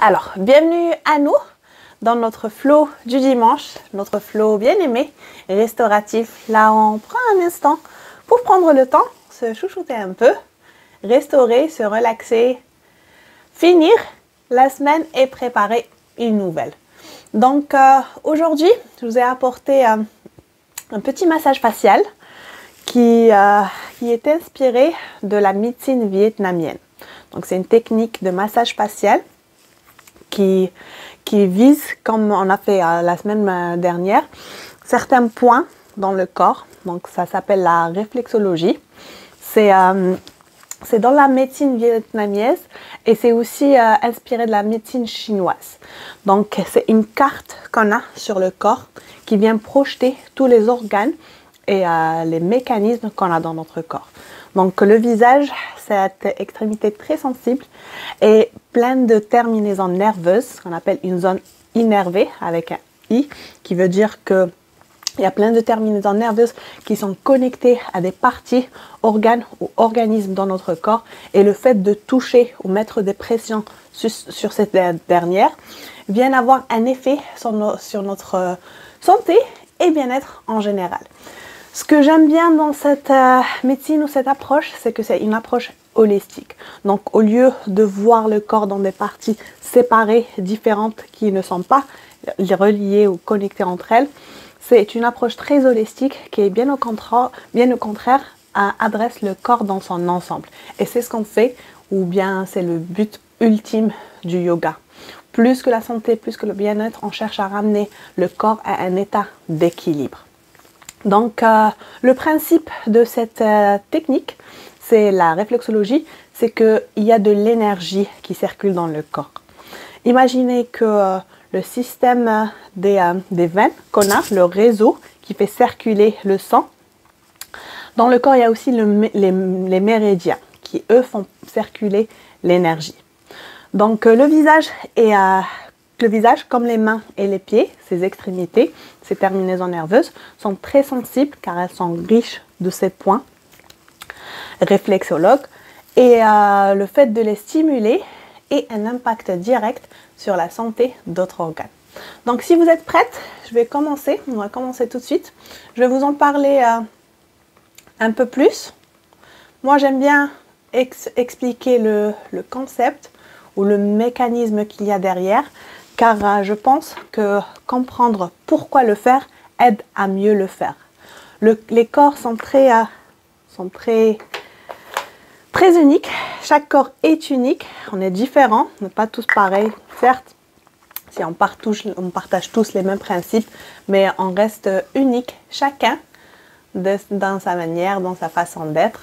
Alors, bienvenue à nous dans notre flow du dimanche, notre flow bien aimé, restauratif. Là, on prend un instant pour prendre le temps, se chouchouter un peu, restaurer, se relaxer, finir la semaine et préparer une nouvelle. Donc, aujourd'hui, je vous ai apporté un petit massage facial qui est inspiré de la médecine vietnamienne. Donc, c'est une technique de massage facial qui vise, comme on a fait la semaine dernière, certains points dans le corps. Donc, ça s'appelle la réflexologie. C'est dans la médecine vietnamienne et c'est aussi inspiré de la médecine chinoise. Donc, c'est une carte qu'on a sur le corps qui vient projeter tous les organes et les mécanismes qu'on a dans notre corps. Donc, le visage, cette extrémité très sensible et pleine de terminaisons nerveuses, qu'on appelle une zone innervée avec un I, qui veut dire que il y a plein de terminaisons nerveuses qui sont connectées à des parties, organes ou organismes dans notre corps. Et le fait de toucher ou mettre des pressions sur cette dernière vient avoir un effet sur notre santé et bien-être en général. Ce que j'aime bien dans cette médecine ou cette approche, c'est que c'est une approche holistique. Donc, au lieu de voir le corps dans des parties séparées, différentes, qui ne sont pas reliées ou connectées entre elles, c'est une approche très holistique qui est bien au contraire adresse le corps dans son ensemble. Et c'est ce qu'on fait, ou bien c'est le but ultime du yoga. Plus que la santé, plus que le bien-être, on cherche à ramener le corps à un état d'équilibre. Donc, le principe de cette technique, c'est la réflexologie, c'est qu'il y a de l'énergie qui circule dans le corps. Imaginez que le système des veines qu'on a, le réseau qui fait circuler le sang, dans le corps, il y a aussi les méridiens qui, eux, font circuler l'énergie. Donc, le visage, comme les mains et les pieds, ses extrémités, ces terminaisons nerveuses, sont très sensibles car elles sont riches de ces points réflexologues. Et le fait de les stimuler a un impact direct sur la santé d'autres organes. Donc, si vous êtes prête, on va commencer tout de suite. Je vais vous en parler un peu plus. Moi, j'aime bien expliquer le concept ou le mécanisme qu'il y a derrière, car je pense que comprendre pourquoi le faire aide à mieux le faire. Les corps sont très uniques. Chaque corps est unique. On est différents, on n'est pas tous pareils. Certes, si on partage tous les mêmes principes, mais on reste unique, chacun dans sa manière, dans sa façon d'être.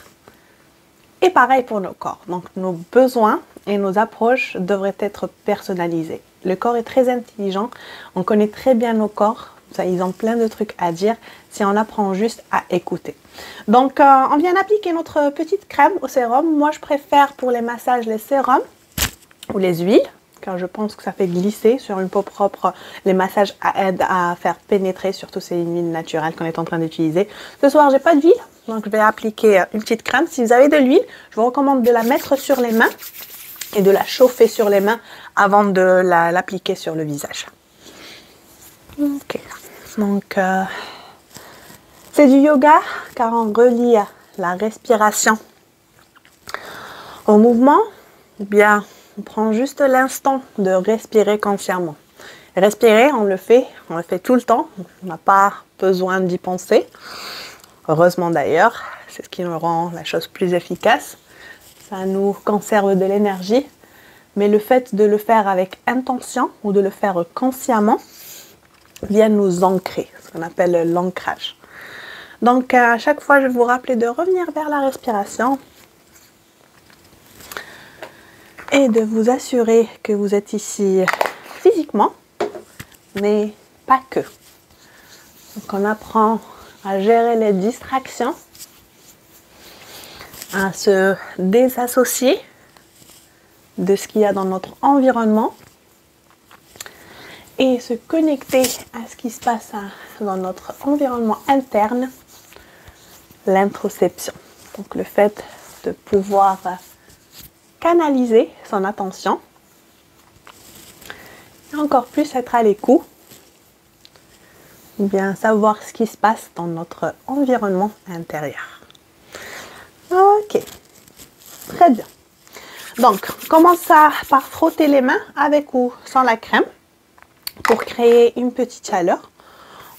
Et pareil pour nos corps. Donc, nos besoins et nos approches devraient être personnalisés. Le corps est très intelligent. On connaît très bien nos corps. Ils ont plein de trucs à dire si on apprend juste à écouter. Donc, on vient d'appliquer notre petite crème au sérum. Moi, je préfère pour les massages les sérums ou les huiles, car je pense que ça fait glisser sur une peau propre. Les massages aident à faire pénétrer, surtout ces huiles naturelles qu'on est en train d'utiliser. Ce soir, j'ai pas d'huile, donc je vais appliquer une petite crème. Si vous avez de l'huile, je vous recommande de la mettre sur les mains et de la chauffer sur les mains avant de l'appliquer sur le visage. Ok, donc c'est du yoga car on relie la respiration au mouvement, ou bien on prend juste l'instant de respirer consciemment. Respirer, on le fait tout le temps, on n'a pas besoin d'y penser. Heureusement d'ailleurs, c'est ce qui nous rend la chose plus efficace. Ça nous conserve de l'énergie, mais le fait de le faire avec intention ou de le faire consciemment vient nous ancrer, ce qu'on appelle l'ancrage. Donc à chaque fois, je vais vous rappeler de revenir vers la respiration et de vous assurer que vous êtes ici physiquement, mais pas que. Donc on apprend à gérer les distractions, à se désassocier de ce qu'il y a dans notre environnement et se connecter à ce qui se passe dans notre environnement interne, l'introspection. Donc le fait de pouvoir canaliser son attention encore plus être à l'écoute, ou bien savoir ce qui se passe dans notre environnement intérieur. Ok, très bien. Donc, commence par frotter les mains avec ou sans la crème pour créer une petite chaleur.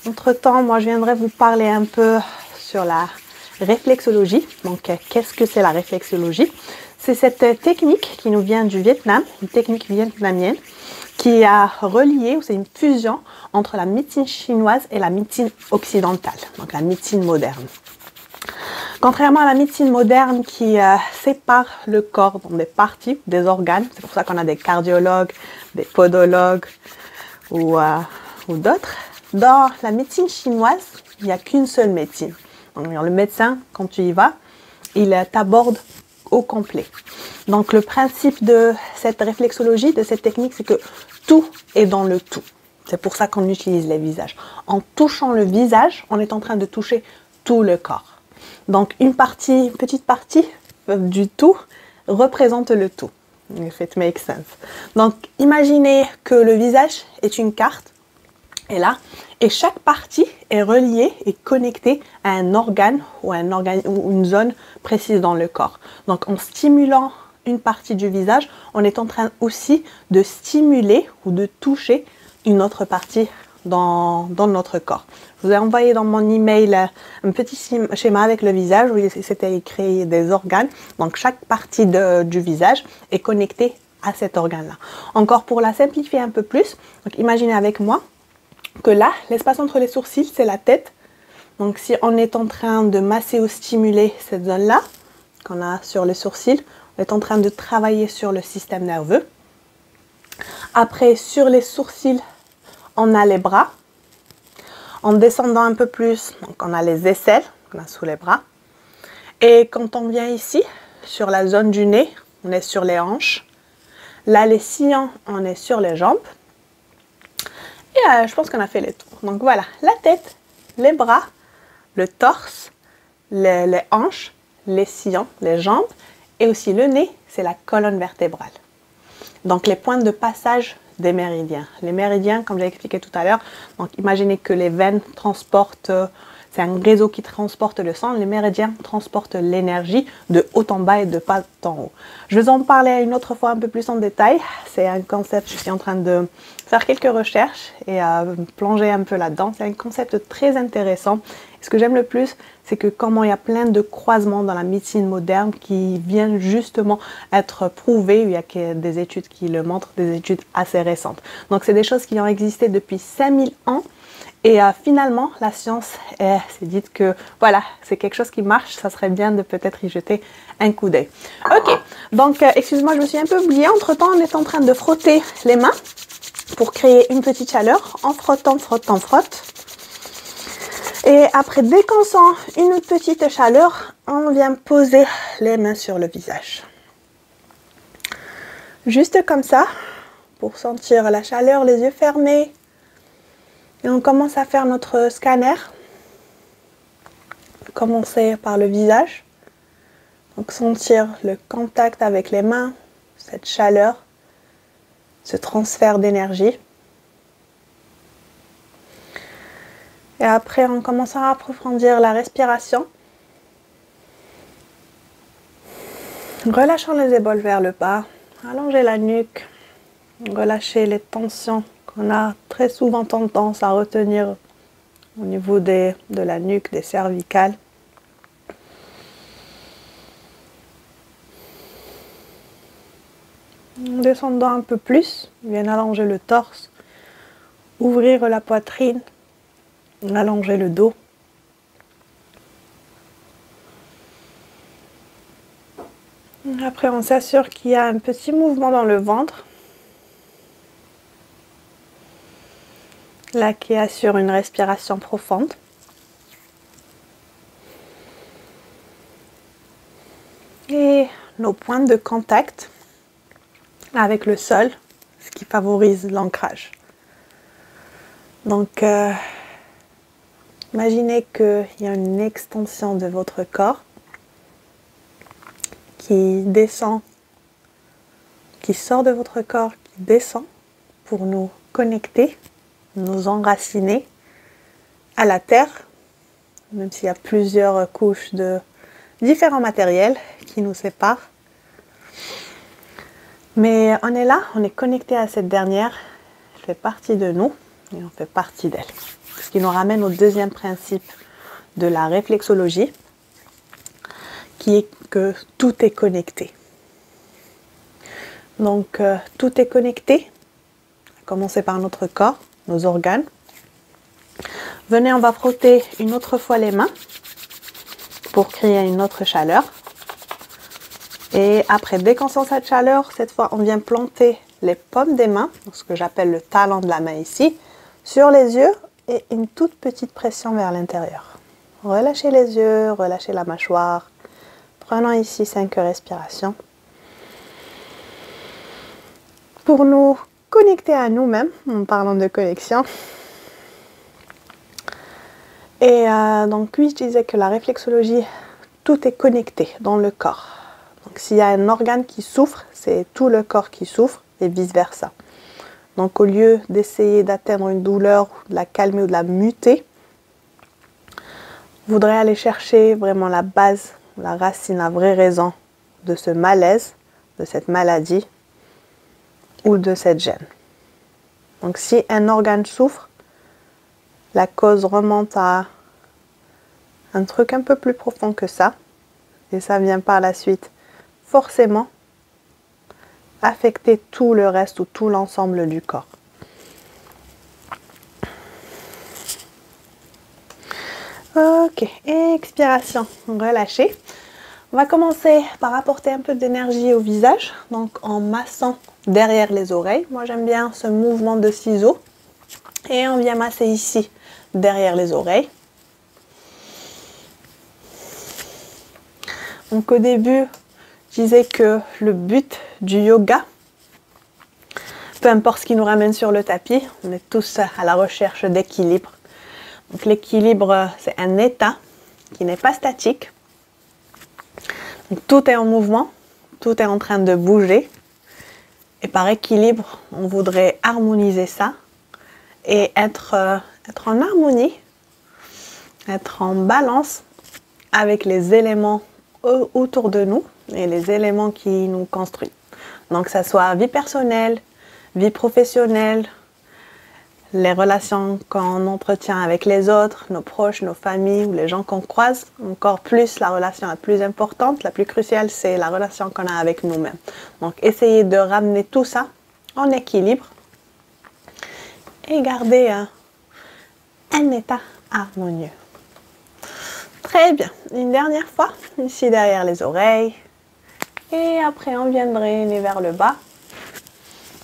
Entre-temps, moi, je viendrai vous parler un peu sur la réflexologie. Donc, qu'est-ce que c'est la réflexologie? C'est cette technique qui nous vient du Vietnam, une technique vietnamienne qui a relié, ou c'est une fusion entre la médecine chinoise et la médecine occidentale, donc la médecine moderne. Contrairement à la médecine moderne qui sépare le corps dans des parties, des organes, c'est pour ça qu'on a des cardiologues, des podologues ou d'autres, dans la médecine chinoise, il n'y a qu'une seule médecine. Donc, le médecin, quand tu y vas, il t'aborde au complet. Donc, le principe de cette réflexologie, de cette technique, c'est que tout est dans le tout. C'est pour ça qu'on utilise les visages. En touchant le visage, on est en train de toucher tout le corps. Donc, une petite partie du tout représente le tout. If it makes sense. Donc, imaginez que le visage est une carte, et chaque partie est reliée et connectée à un organe ou une zone précise dans le corps. Donc, en stimulant une partie du visage, on est en train aussi de stimuler ou de toucher une autre partie dans notre corps. Je vous ai envoyé dans mon email un petit schéma avec le visage où c'était écrit des organes. Donc, chaque partie du visage est connectée à cet organe-là. Encore pour la simplifier un peu plus, donc imaginez avec moi que là, l'espace entre les sourcils, c'est la tête. Donc, si on est en train de masser ou stimuler cette zone-là, qu'on a sur les sourcils, on est en train de travailler sur le système nerveux. Après, sur les sourcils, on a les bras. En descendant un peu plus, donc on a les aisselles, on a sous les bras. Et quand on vient ici, sur la zone du nez, on est sur les hanches. Là, les sillons, on est sur les jambes. Et je pense qu'on a fait les tours. Donc voilà, la tête, les bras, le torse, les hanches, les sillons, les jambes et aussi le nez, c'est la colonne vertébrale. Donc les points de passage des méridiens. Les méridiens, comme j'ai expliqué tout à l'heure, donc imaginez que les veines transportent, c'est un réseau qui transporte le sang, les méridiens transportent l'énergie de haut en bas et de bas en haut. Je vais en parler une autre fois un peu plus en détail. C'est un concept, je suis en train de faire quelques recherches et plonger un peu là-dedans. C'est un concept très intéressant. Et ce que j'aime le plus, c'est que comment il y a plein de croisements dans la médecine moderne qui viennent justement être prouvés. Il y a des études qui le montrent, des études assez récentes. Donc c'est des choses qui ont existé depuis 5000 ans. Et finalement, la science s'est dite que voilà, c'est quelque chose qui marche, ça serait bien de peut-être y jeter un coup d'œil. Ok, donc excuse-moi, je me suis un peu oubliée. Entre-temps, on est en train de frotter les mains pour créer une petite chaleur. En frottant, frottant, frotte. Et après, dès qu'on sent une petite chaleur, on vient poser les mains sur le visage. Juste comme ça, pour sentir la chaleur, les yeux fermés. Et on commence à faire notre scanner. Commencer par le visage. Donc sentir le contact avec les mains, cette chaleur, ce transfert d'énergie. Et après, on commence à approfondir la respiration. Relâchant les épaules vers le bas. Allonger la nuque. Relâcher les tensions qu'on a très souvent tendance à retenir au niveau de la nuque, des cervicales. En descendant un peu plus, on vient allonger le torse, ouvrir la poitrine, allonger le dos. Après, on s'assure qu'il y a un petit mouvement dans le ventre. Là, qui assure une respiration profonde. Et nos points de contact avec le sol, ce qui favorise l'ancrage. Donc, imaginez qu'il y a une extension de votre corps qui descend, qui sort de votre corps, qui descend pour nous connecter, nous enraciner à la terre, même s'il y a plusieurs couches de différents matériels qui nous séparent. Mais on est là, on est connecté à cette dernière, elle fait partie de nous et on fait partie d'elle. Ce qui nous ramène au deuxième principe de la réflexologie, qui est que tout est connecté. Donc tout est connecté, à commencer par notre corps, nos organes. Venez, on va frotter une autre fois les mains pour créer une autre chaleur. Et après, dès qu'on sent cette chaleur, cette fois, on vient planter les paumes des mains, ce que j'appelle le talon de la main ici, sur les yeux et une toute petite pression vers l'intérieur. Relâchez les yeux, relâchez la mâchoire. Prenons ici 5 respirations. Pour nous connecter à nous-mêmes, en parlant de connexion. Et donc oui, je disais que la réflexologie, tout est connecté dans le corps. Donc s'il y a un organe qui souffre, c'est tout le corps qui souffre et vice-versa. Donc au lieu d'essayer d'atteindre une douleur, de la calmer ou de la muter, vous voudrez aller chercher vraiment la base, la racine, la vraie raison de ce malaise, de cette maladie ou de cette gêne. Donc si un organe souffre, la cause remonte à un truc un peu plus profond que ça. Et ça vient par la suite forcément affecter tout le reste ou tout l'ensemble du corps. Ok, expiration, relâchez. On va commencer par apporter un peu d'énergie au visage, donc en massant derrière les oreilles. Moi j'aime bien ce mouvement de ciseaux. Et on vient masser ici, derrière les oreilles. Donc au début, je disais que le but du yoga, peu importe ce qui nous ramène sur le tapis, on est tous à la recherche d'équilibre. Donc l'équilibre, c'est un état qui n'est pas statique. Donc, tout est en mouvement, tout est en train de bouger. Et par équilibre, on voudrait harmoniser ça et être en harmonie, être en balance avec les éléments autour de nous et les éléments qui nous construisent. Donc que ça soit vie personnelle, vie professionnelle, les relations qu'on entretient avec les autres, nos proches, nos familles ou les gens qu'on croise. Encore plus, la relation la plus importante, la plus cruciale, c'est la relation qu'on a avec nous-mêmes. Donc essayez de ramener tout ça en équilibre et garder un état harmonieux. Très bien. Une dernière fois, ici derrière les oreilles. Et après, on vient drainer vers le bas.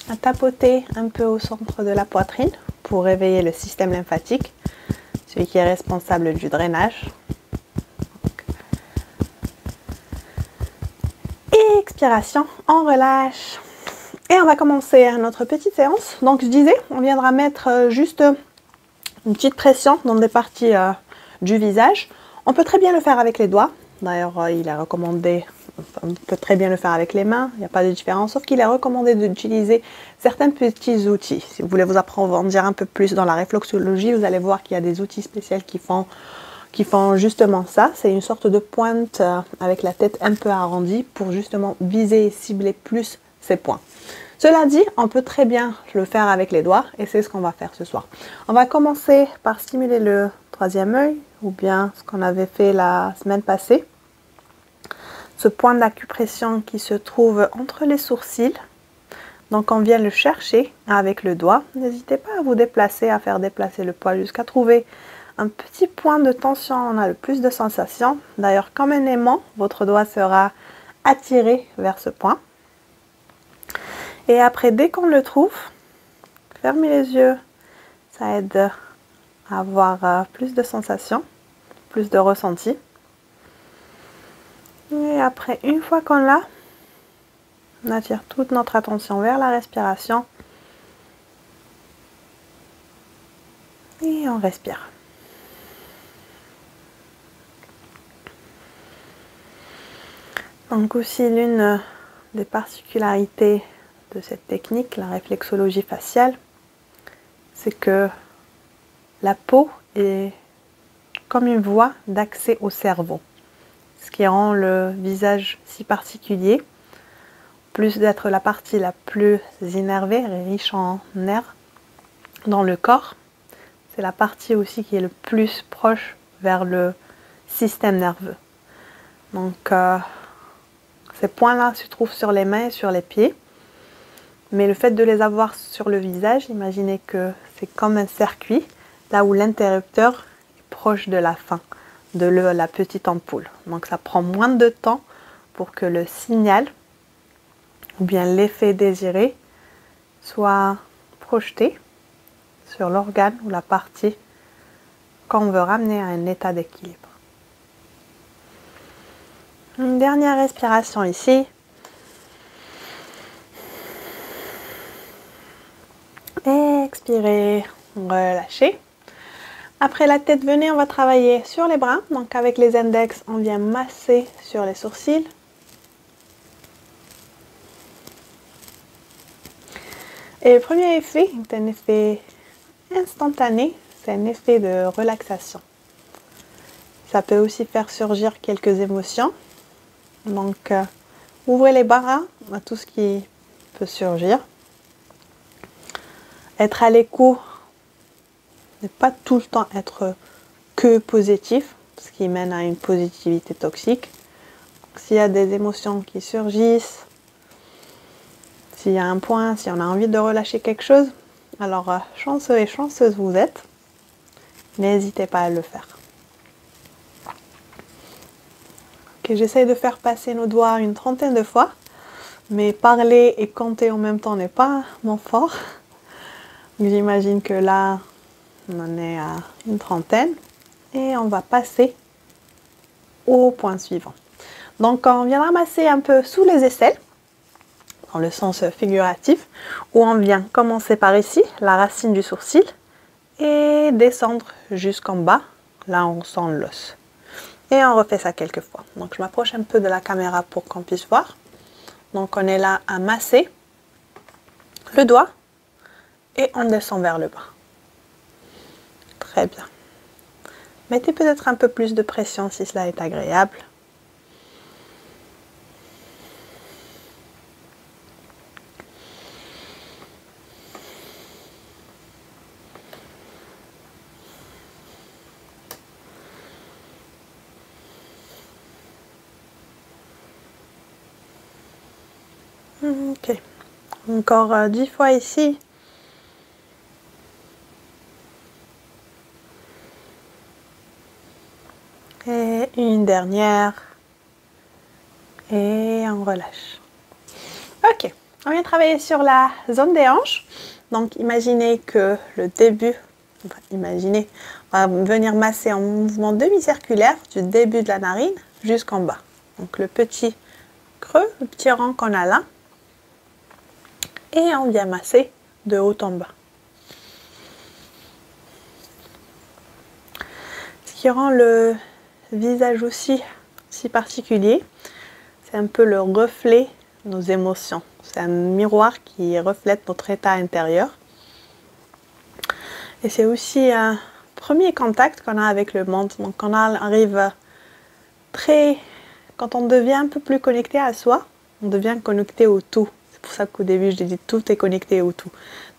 À tapoter un peu au centre de la poitrine pour réveiller le système lymphatique, celui qui est responsable du drainage. Et expiration, on relâche. Et on va commencer notre petite séance. Donc je disais, on viendra mettre juste une petite pression dans des parties du visage. On peut très bien le faire avec les doigts. D'ailleurs, il est recommandé, on peut très bien le faire avec les mains, il n'y a pas de différence, sauf qu'il est recommandé d'utiliser certains petits outils. Si vous voulez vous approfondir un peu plus dans la réflexologie, vous allez voir qu'il y a des outils spéciaux qui font justement ça. C'est une sorte de pointe avec la tête un peu arrondie pour justement viser et cibler plus ces points. Cela dit, on peut très bien le faire avec les doigts et c'est ce qu'on va faire ce soir. On va commencer par stimuler le troisième œil ou bien ce qu'on avait fait la semaine passée. Ce point d'acupression qui se trouve entre les sourcils. Donc on vient le chercher avec le doigt. N'hésitez pas à vous déplacer, à faire déplacer le poil jusqu'à trouver un petit point de tension. On a le plus de sensations. D'ailleurs, comme un aimant, votre doigt sera attiré vers ce point. Et après, dès qu'on le trouve, fermez les yeux. Ça aide à avoir plus de sensations, plus de ressenti. Et après, une fois qu'on l'a, on attire toute notre attention vers la respiration. Et on respire. Donc aussi l'une des particularités de cette technique, la réflexologie faciale, c'est que la peau est comme une voie d'accès au cerveau, ce qui rend le visage si particulier. Plus d'être la partie la plus énervée, riche en nerfs dans le corps, c'est la partie aussi qui est le plus proche vers le système nerveux. Donc ces points-là se trouvent sur les mains et sur les pieds, mais le fait de les avoir sur le visage, imaginez que c'est comme un circuit, là où l'interrupteur est proche de la fin de la petite ampoule. Donc ça prend moins de temps pour que le signal ou bien l'effet désiré soit projeté sur l'organe ou la partie qu'on veut ramener à un état d'équilibre. Une dernière respiration ici. Expirez, relâchez. Après la tête venue, on va travailler sur les bras. Donc avec les index, on vient masser sur les sourcils. Et le premier effet est un effet instantané, c'est un effet de relaxation. Ça peut aussi faire surgir quelques émotions. Donc, ouvrez les bras à tout ce qui peut surgir. Être à l'écoute, ne pas tout le temps être que positif, ce qui mène à une positivité toxique. S'il y a des émotions qui surgissent, s'il y a un point, si on a envie de relâcher quelque chose, alors chanceux et chanceuse vous êtes, n'hésitez pas à le faire. Okay, j'essaie de faire passer nos doigts une trentaine de fois, mais parler et compter en même temps n'est pas mon fort. J'imagine que là, on en est à une trentaine et on va passer au point suivant. Donc on vient ramasser un peu sous les aisselles, dans le sens figuratif, où on vient commencer par ici, la racine du sourcil, et descendre jusqu'en bas, là on sent l'os. Et on refait ça quelques fois. Donc je m'approche un peu de la caméra pour qu'on puisse voir. Donc on est là à masser le doigt et on descend vers le bas. Très bien. Mettez peut-être un peu plus de pression si cela est agréable. Ok. Encore 10 fois ici. Et une dernière. Et on relâche. Ok. On vient travailler sur la zone des hanches. Donc imaginez que le début, imaginez, on va venir masser en mouvement demi-circulaire du début de la narine jusqu'en bas. Donc le petit creux, le petit rang qu'on a là. Et on vient masser de haut en bas. Ce qui rend le visage aussi si particulier, c'est un peu le reflet de nos émotions. C'est un miroir qui reflète notre état intérieur. Et c'est aussi un premier contact qu'on a avec le monde. Donc quand on arrive quand on devient un peu plus connecté à soi, on devient connecté au tout. C'est pour ça qu'au début, je dis tout est connecté au tout.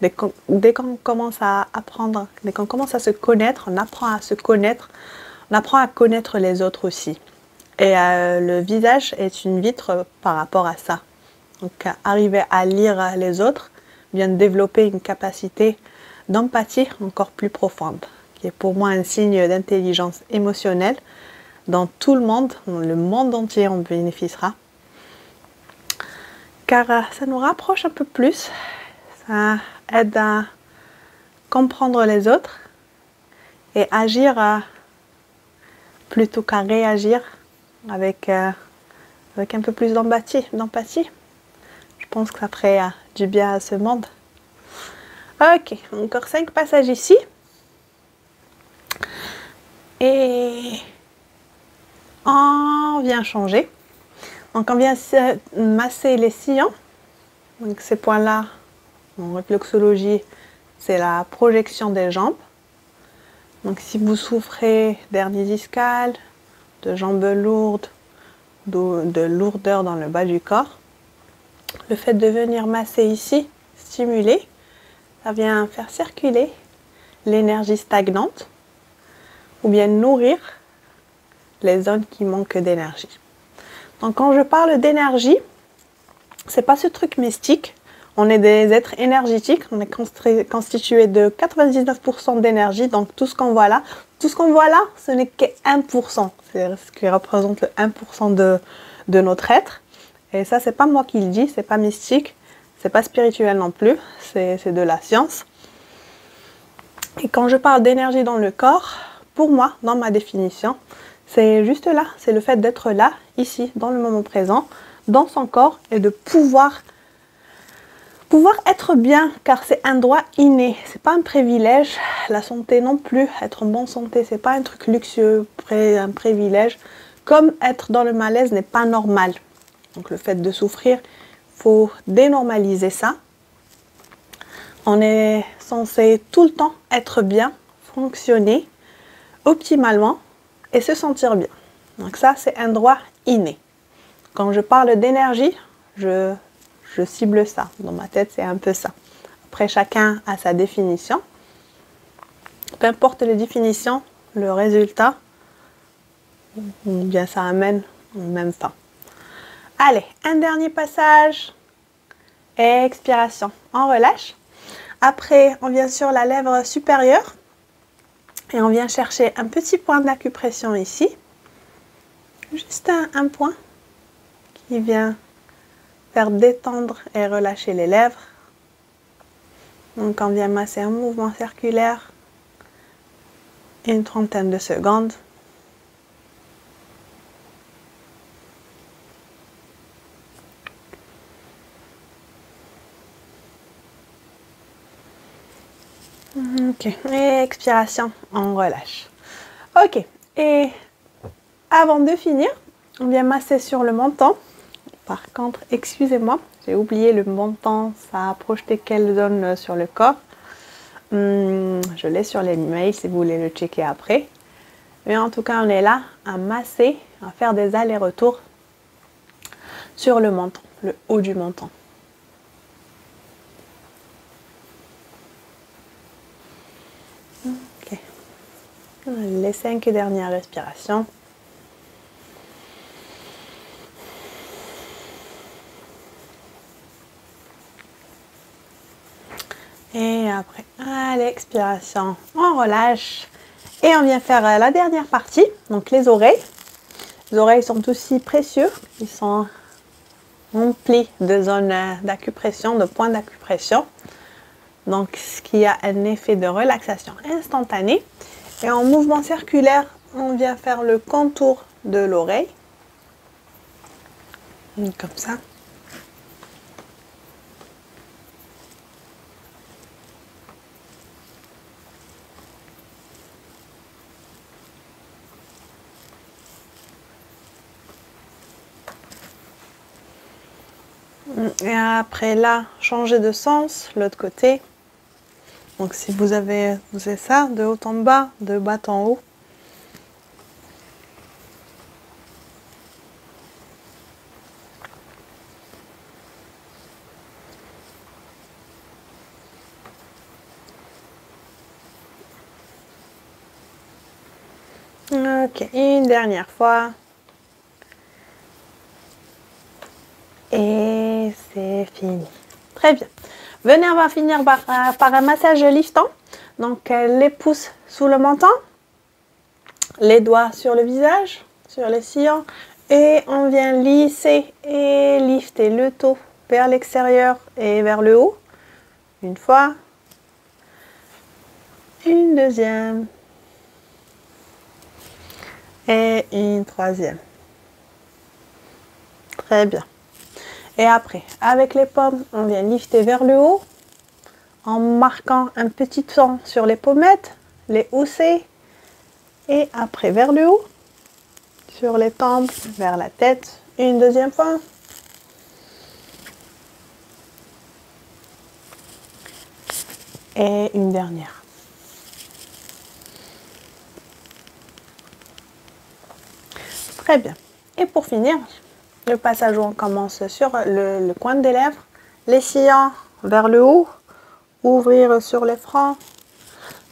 Dès qu'on commence à apprendre, dès qu'on commence à se connaître, on apprend à se connaître, on apprend à connaître les autres aussi. Et le visage est une vitre par rapport à ça. Donc arriver à lire les autres vient de développer une capacité d'empathie encore plus profonde, qui est pour moi un signe d'intelligence émotionnelle dont tout le monde entier en bénéficiera. Car ça nous rapproche un peu plus, ça aide à comprendre les autres et agir plutôt qu'à réagir avec un peu plus d'empathie. Je pense que ça ferait du bien à ce monde. Ok, encore 5 passages ici. Et on vient changer. Donc on vient masser les sillons Donc ces points-là, en réflexologie, c'est la projection des jambes. Donc si vous souffrez d'hernie discale, de jambes lourdes, de lourdeur dans le bas du corps, le fait de venir masser ici, stimuler, ça vient faire circuler l'énergie stagnante ou bien nourrir les zones qui manquent d'énergie. Donc quand je parle d'énergie, c'est pas ce truc mystique. On est des êtres énergétiques, on est constitué de 99% d'énergie, donc tout ce qu'on voit là, ce n'est que 1%. C'est ce qui représente le 1% de notre être. Et ça, c'est pas moi qui le dis, c'est pas mystique, c'est pas spirituel non plus, c'est de la science. Et quand je parle d'énergie dans le corps, pour moi, dans ma définition, c'est juste là, c'est le fait d'être là, ici, dans le moment présent, dans son corps et de pouvoir être bien, car c'est un droit inné, c'est pas un privilège. La santé non plus, être en bonne santé, c'est pas un truc luxueux, un privilège. Comme être dans le malaise n'est pas normal. Donc le fait de souffrir, faut dénormaliser ça. On est censé tout le temps être bien, fonctionner optimalement et se sentir bien. Donc ça, c'est un droit inné. Quand je parle d'énergie, je cible ça. Dans ma tête, c'est un peu ça. Après, chacun a sa définition. Peu importe les définitions, le résultat, ou bien ça amène au même fin. Allez, un dernier passage. Expiration. On relâche. Après, on vient sur la lèvre supérieure. Et on vient chercher un petit point d'acupression ici. Juste un point qui vient faire détendre et relâcher les lèvres. Donc on vient masser un mouvement circulaire, une trentaine de secondes. Ok, et expiration, on relâche. Ok, et avant de finir, on vient masser sur le menton. Par contre, excusez-moi, j'ai oublié le menton, ça a projeté quelle zone sur le corps. Je l'ai sur les mails si vous voulez le checker après. Mais en tout cas, on est là à masser, à faire des allers-retours sur le menton, le haut du menton. Ok. Les 5 dernières respirations. Et après, à l'expiration, on relâche. Et on vient faire la dernière partie, donc les oreilles. Les oreilles sont aussi précieux. Ils sont remplis de zones d'acupression, de points d'acupression. Donc, ce qui a un effet de relaxation instantanée. Et en mouvement circulaire, on vient faire le contour de l'oreille. Comme ça. Et après là, changer de sens, l'autre côté. Donc si vous avez ça, de haut en bas, de bas en haut. Ok, une dernière fois. Et c'est fini. Très bien. Venez, on va finir par un massage liftant. Donc, les pouces sous le menton, les doigts sur le visage, sur les sillons. Et on vient lisser et lifter le dos vers l'extérieur et vers le haut. Une fois. Une deuxième. Et une troisième. Très bien. Et après, avec les paumes, on vient lifter vers le haut en marquant un petit temps sur les pommettes, les hausser. Et après, vers le haut, sur les tempes, vers la tête. Une deuxième fois. Et une dernière. Très bien. Et pour finir, le passage où on commence sur le coin des lèvres, les sillons vers le haut, ouvrir sur les fronts,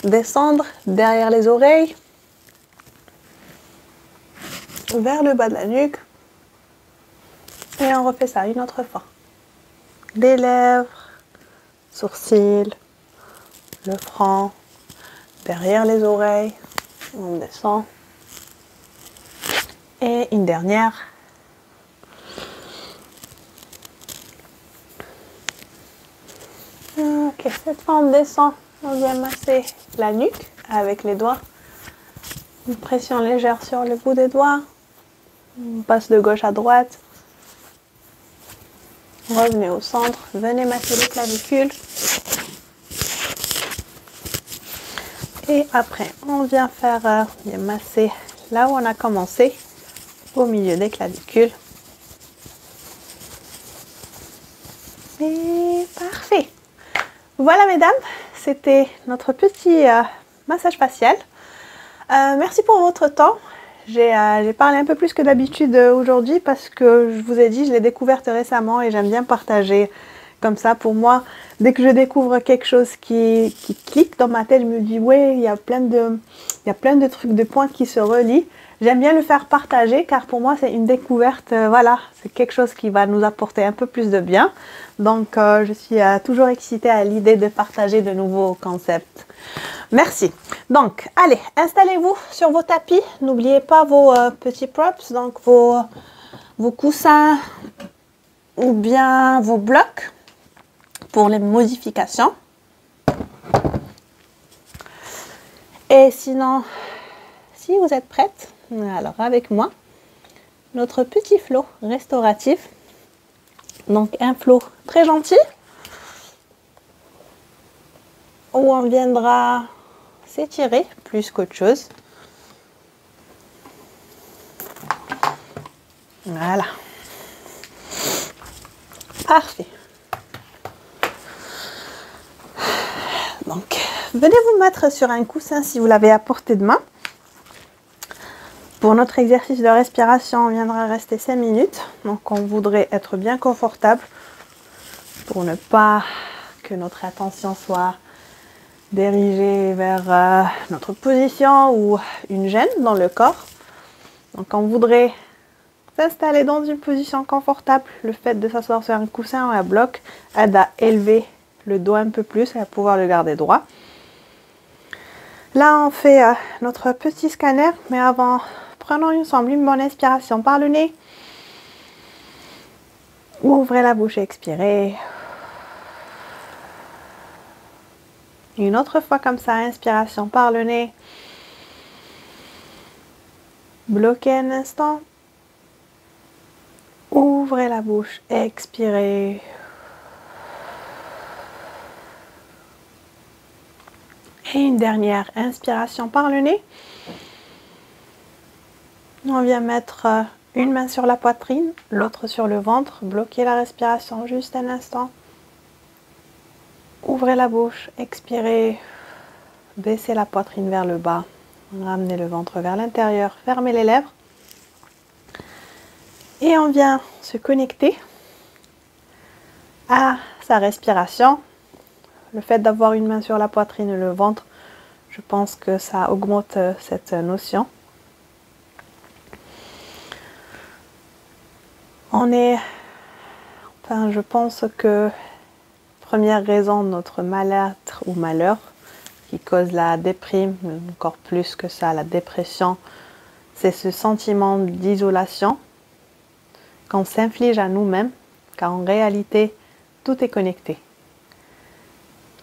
descendre derrière les oreilles, vers le bas de la nuque. Et on refait ça une autre fois. Des lèvres, sourcils, le front, derrière les oreilles, on descend. Et une dernière. Ok, cette fois on descend, on vient masser la nuque avec les doigts. Une pression légère sur le bout des doigts. On passe de gauche à droite. Revenez au centre, venez masser les clavicules. Et après, on vient faire masser là où on a commencé, au milieu des clavicules. Et parfait. Voilà mesdames, c'était notre petit massage facial. Merci pour votre temps. J'ai parlé un peu plus que d'habitude aujourd'hui parce que je vous ai dit, je l'ai découverte récemment et j'aime bien partager comme ça. Pour moi, dès que je découvre quelque chose qui clique dans ma tête, je me dis ouais, il y a plein de trucs, de points qui se relient. J'aime bien le faire partager car pour moi c'est une découverte, voilà, c'est quelque chose qui va nous apporter un peu plus de bien. Donc je suis toujours excitée à l'idée de partager de nouveaux concepts. Merci. Donc allez, installez-vous sur vos tapis. N'oubliez pas vos petits props, donc vos coussins ou bien vos blocs pour les modifications. Et sinon, si vous êtes prête, alors avec moi, notre petit flow restauratif. Donc un flow très gentil où on viendra s'étirer plus qu'autre chose. Voilà. Parfait. Donc, venez vous mettre sur un coussin si vous l'avez à portée de main. Pour notre exercice de respiration, on viendra rester 5 minutes. Donc, on voudrait être bien confortable pour ne pas que notre attention soit dirigée vers notre position ou une gêne dans le corps. Donc, on voudrait s'installer dans une position confortable. Le fait de s'asseoir sur un coussin ou un bloc aide à élever le dos un peu plus et à pouvoir le garder droit. Là, on fait notre petit scanner, mais avant, prenons ensemble une bonne inspiration par le nez. Ouvrez la bouche et expirez. Une autre fois comme ça, inspiration par le nez. Bloquez un instant. Ouvrez la bouche, expirez. Et une dernière inspiration par le nez. On vient mettre une main sur la poitrine, l'autre sur le ventre. Bloquez la respiration juste un instant. Ouvrez la bouche, expirez. Baissez la poitrine vers le bas. Ramenez le ventre vers l'intérieur. Fermez les lèvres. Et on vient se connecter à sa respiration. Le fait d'avoir une main sur la poitrine et le ventre, je pense que ça augmente cette notion. Je pense que première raison de notre mal-être ou malheur qui cause la déprime, encore plus que ça, la dépression, c'est ce sentiment d'isolation qu'on s'inflige à nous-mêmes, car en réalité, tout est connecté.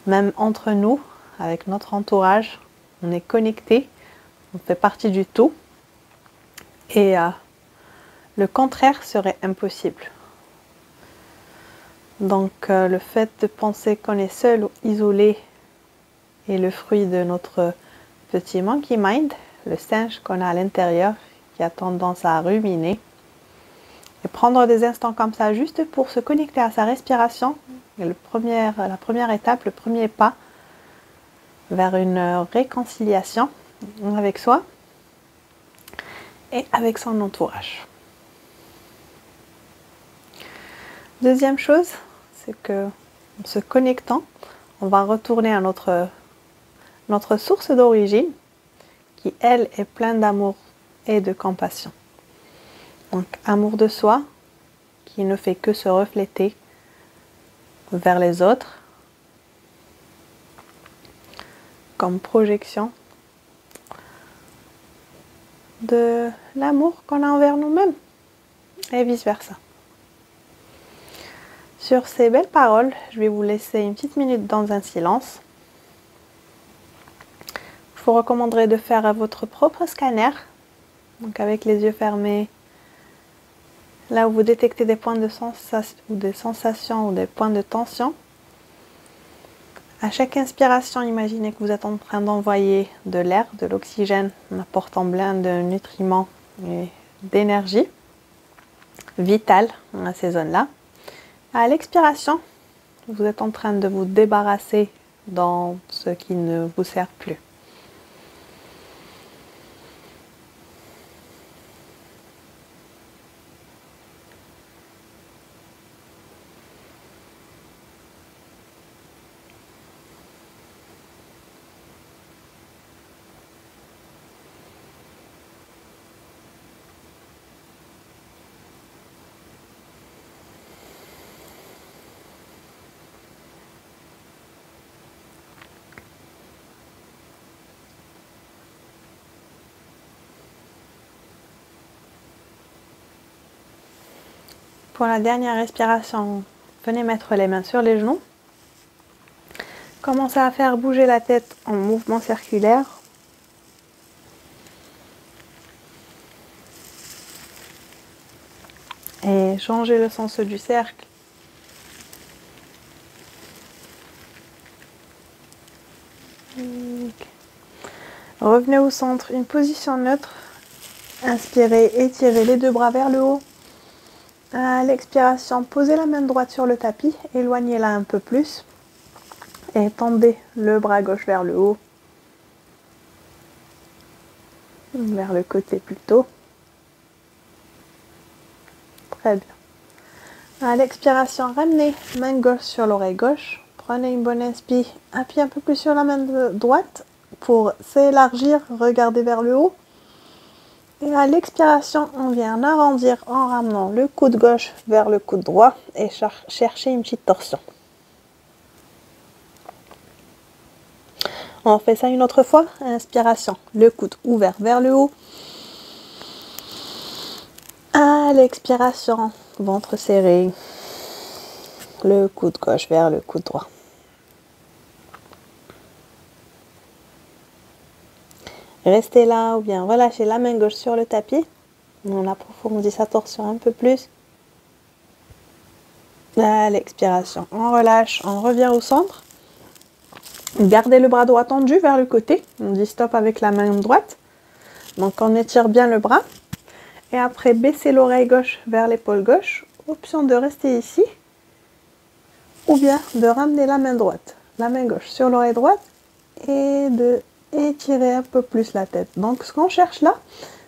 Même entre nous, avec notre entourage, on est connecté, on fait partie du tout. Et le contraire serait impossible. Donc le fait de penser qu'on est seul ou isolé est le fruit de notre petit monkey mind, le singe qu'on a à l'intérieur qui a tendance à ruminer. Et prendre des instants comme ça juste pour se connecter à sa respiration, est la première étape, le premier pas vers une réconciliation avec soi et avec son entourage. Deuxième chose, c'est que en se connectant, on va retourner à notre source d'origine qui, elle, est pleine d'amour et de compassion. Donc, amour de soi qui ne fait que se refléter vers les autres comme projection de l'amour qu'on a envers nous-mêmes et vice-versa. Sur ces belles paroles, je vais vous laisser une petite minute dans un silence. Je vous recommanderais de faire votre propre scanner, donc avec les yeux fermés, là où vous détectez des points de sensation ou des sensations ou des points de tension. À chaque inspiration, imaginez que vous êtes en train d'envoyer de l'air, de l'oxygène, en apportant plein de nutriments et d'énergie vitale à ces zones-là. À l'expiration, vous êtes en train de vous débarrasser dans ce qui ne vous sert plus. Pour la dernière respiration, venez mettre les mains sur les genoux. Commencez à faire bouger la tête en mouvement circulaire. Et changez le sens du cercle. Revenez au centre, une position neutre. Inspirez, étirez les deux bras vers le haut. À l'expiration, posez la main droite sur le tapis, éloignez-la un peu plus et tendez le bras gauche vers le haut, vers le côté plutôt. Très bien. À l'expiration, ramenez main gauche sur l'oreille gauche, prenez une bonne inspire, appuyez un peu plus sur la main droite pour s'élargir, regardez vers le haut. Et à l'expiration, on vient arrondir en ramenant le coude gauche vers le coude droit et chercher une petite torsion. On fait ça une autre fois. Inspiration, le coude ouvert vers le haut. À l'expiration, ventre serré, le coude gauche vers le coude droit. Restez là ou bien relâchez la main gauche sur le tapis. On approfondit sa torsion un peu plus. À l'expiration, on relâche, on revient au centre. Gardez le bras droit tendu vers le côté. On dit stop avec la main droite. Donc on étire bien le bras. Et après, baissez l'oreille gauche vers l'épaule gauche. Option de rester ici. Ou bien de ramener la main droite, la main gauche sur l'oreille droite. Et de étirer un peu plus la tête. Donc ce qu'on cherche là,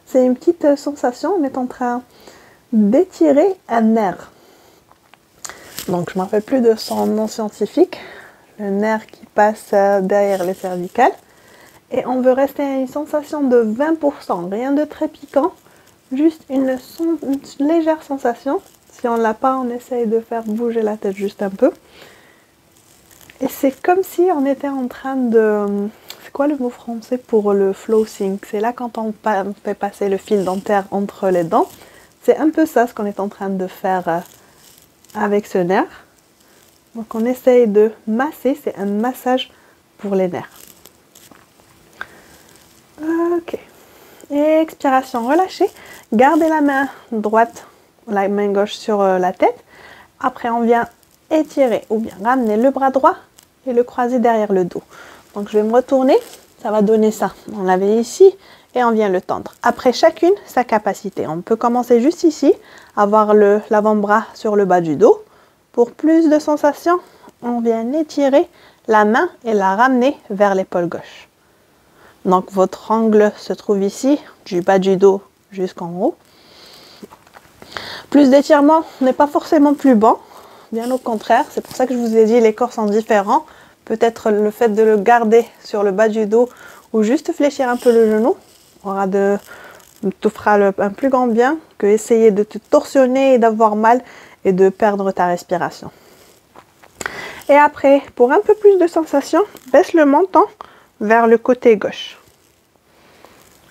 c'est une petite sensation. On est en train d'étirer un nerf. Donc je ne me rappelle plus de son nom scientifique. Le nerf qui passe derrière les cervicales. Et on veut rester à une sensation de 20%. Rien de très piquant. Juste une légère sensation. Si on ne l'a pas, on essaye de faire bouger la tête juste un peu. Et c'est comme si on était en train de... C'est quoi le mot français pour le flossing? C'est là quand on fait passer le fil dentaire entre les dents. C'est un peu ça ce qu'on est en train de faire avec ce nerf. Donc on essaye de masser, c'est un massage pour les nerfs. Ok. Et expiration, relâchez. Gardez la main droite, la main gauche sur la tête. Après on vient étirer ou bien ramener le bras droit et le croiser derrière le dos. Donc je vais me retourner, ça va donner ça. On l'avait ici et on vient le tendre. Après chacune, sa capacité. On peut commencer juste ici, avoir l'avant-bras sur le bas du dos. Pour plus de sensations, on vient étirer la main et la ramener vers l'épaule gauche. Donc votre angle se trouve ici, du bas du dos jusqu'en haut. Plus d'étirement n'est pas forcément plus bon, bien au contraire. C'est pour ça que je vous ai dit les corps sont différents. Peut-être le fait de le garder sur le bas du dos ou juste fléchir un peu le genou te fera un plus grand bien que essayer de te torsionner et d'avoir mal et de perdre ta respiration. Et après, pour un peu plus de sensation, baisse le menton vers le côté gauche.